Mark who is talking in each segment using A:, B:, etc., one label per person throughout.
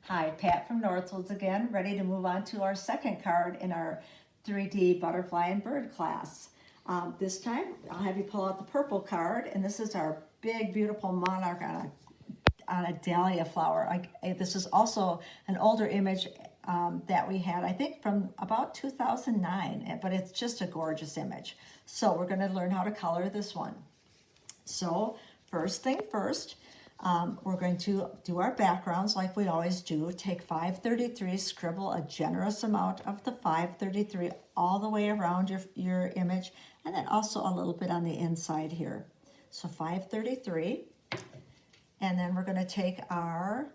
A: Hi, Pat from Northwoods again, ready to move on to our second card in our 3D butterfly and bird class. This time, I'll have you pull out the purple card, and this is our big, beautiful monarch on a dahlia flower. This is also an older image that we had, I think from about 2009, but it's just a gorgeous image. So we're gonna learn how to color this one. So first thing first, we're going to do our backgrounds like we always do. Take 533, scribble a generous amount of the 533 all the way around your image, and then also a little bit on the inside here. So 533, and then we're going to take our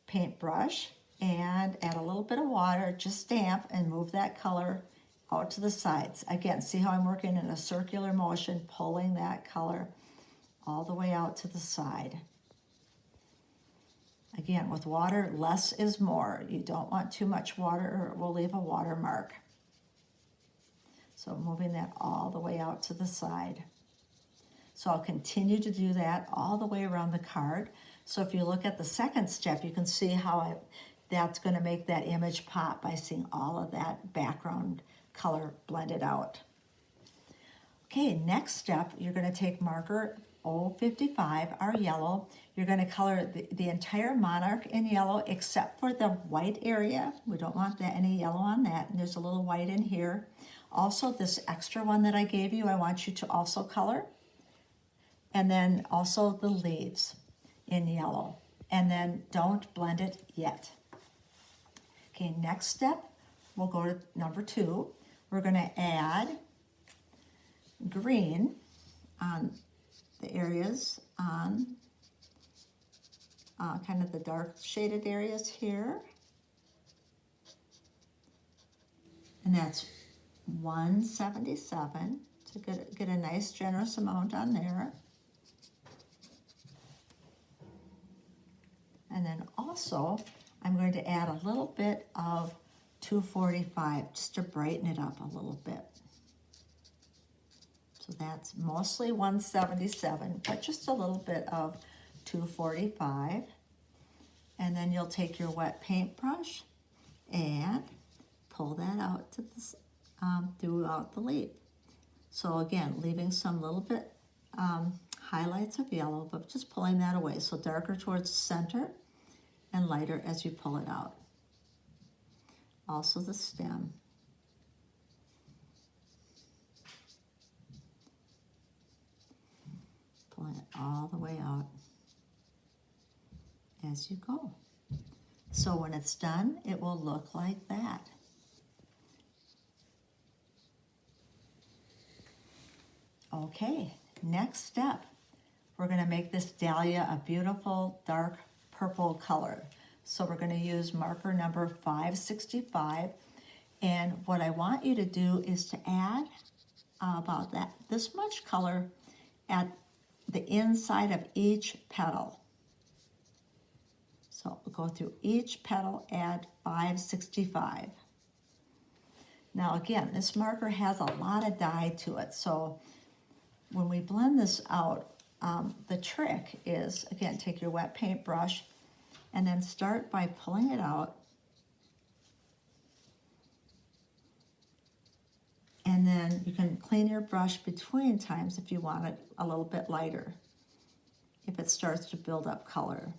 A: paintbrush and add a little bit of water, just damp, and move that color out to the sides. Again, see how I'm working in a circular motion, pulling that color all the way out to the side. Again, with water, less is more. You don't want too much water or it will leave a watermark. So moving that all the way out to the side. So I'll continue to do that all the way around the card. So if you look at the second step, you can see how that's going to make that image pop by seeing all of that background color blended out. Okay, next step, you're going to take marker 055, our yellow. You're going to color the entire monarch in yellow except for the white area. We don't want any yellow on that. And there's a little white in here. Also, this extra one that I gave you, I want you to also color. And then also the leaves in yellow. And then don't blend it yet. Okay, next step, we'll go to number 2. We're going to add green on the areas on kind of the dark shaded areas here. And that's 177 to get a nice generous amount on there. And then also, I'm going to add a little bit of 245 just to brighten it up a little bit. So that's mostly 177, but just a little bit of 245. And then you'll take your wet paintbrush and pull that out to this, throughout the leaf. So again, leaving some little bit highlights of yellow, but just pulling that away. So darker towards the center and lighter as you pull it out. Also the stem. Pulling it all the way out as you go. So when it's done, it will look like that. Okay, next step. We're going to make this dahlia a beautiful dark purple color. So we're going to use marker number 565. And what I want you to do is to add about this much color at the inside of each petal. So we'll go through each petal, add 565. Now again, this marker has a lot of dye to it, so when we blend this out, the trick is, again, take your wet paintbrush and then start by pulling it out. And then you can clean your brush between times if you want it a little bit lighter, if it starts to build up color.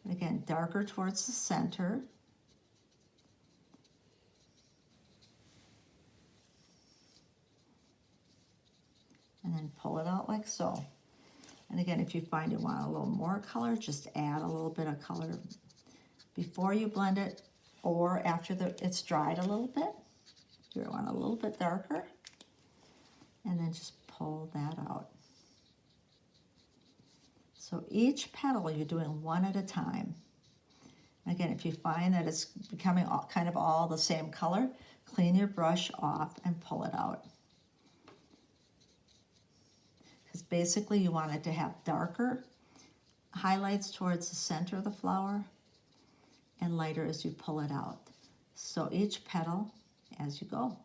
A: And again, darker towards the center. And then pull it out like so. And again, if you find you want a little more color, just add a little bit of color before you blend it or after it's dried a little bit. You want a little bit darker. And then just pull that out. So each petal you're doing one at a time. Again, if you find that it's becoming kind of all the same color, clean your brush off and pull it out. Because basically you want it to have darker highlights towards the center of the flower and lighter as you pull it out. So each petal as you go.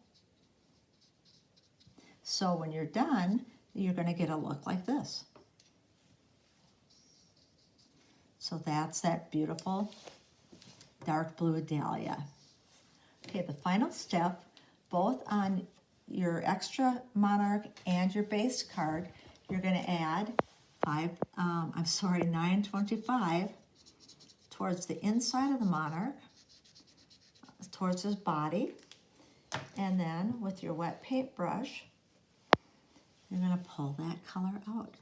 A: So when you're done, you're going to get a look like this. So that's that beautiful dark blue dahlia. Okay, the final step, both on your extra monarch and your base card, you're going to add 925 towards the inside of the monarch, towards his body, and then with your wet paintbrush, you're going to pull that color out.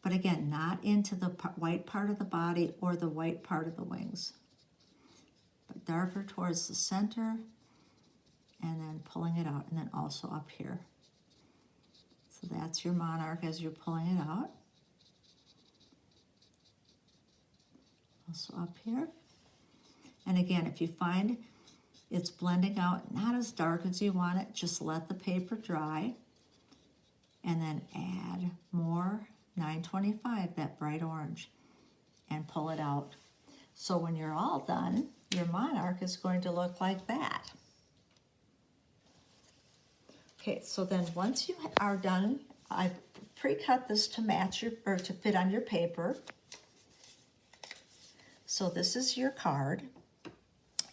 A: But again, not into the white part of the body or the white part of the wings, but darker towards the center, and then pulling it out, and then also up here. So that's your monarch as you're pulling it out. Also up here. And again, if you find it's blending out not as dark as you want it, just let the paper dry, and then add more 925, that bright orange, and pull it out. So when you're all done, your monarch is going to look like that. Okay, so then once you are done, I've pre-cut this to match your, or to fit on your paper. So this is your card,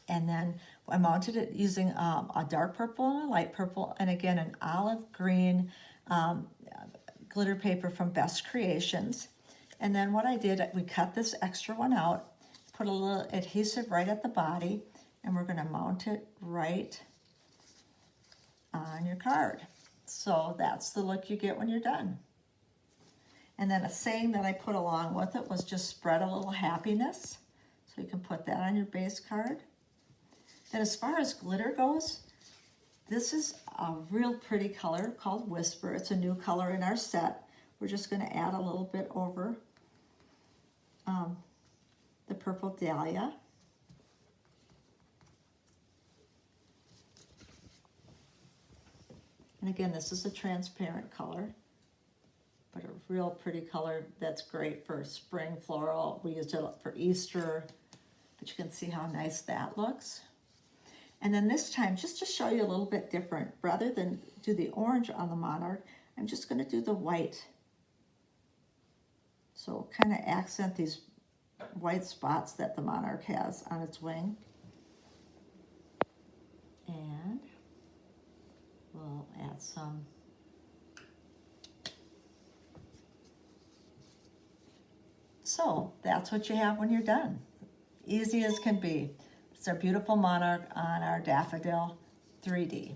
A: and then I mounted it using a dark purple and a light purple, and again an olive green glitter paper from Best Creations. And then what I did, we cut this extra one out, put a little adhesive right at the body, and we're going to mount it right on your card. So that's the look you get when you're done. And then a saying that I put along with it was just spread a little happiness. So you can put that on your base card. And as far as glitter goes, this is a real pretty color called Whisper. It's a new color in our set. We're just going to add a little bit over the purple dahlia. And again, this is a transparent color, but a real pretty color that's great for spring floral. We used it for Easter, but you can see how nice that looks. And then this time, just to show you a little bit different, rather than do the orange on the monarch, I'm just going to do the white. So kind of accent these white spots that the monarch has on its wing. And we'll add some So that's what you have when you're done. Easy as can be. It's our beautiful monarch on our daffodil 3D.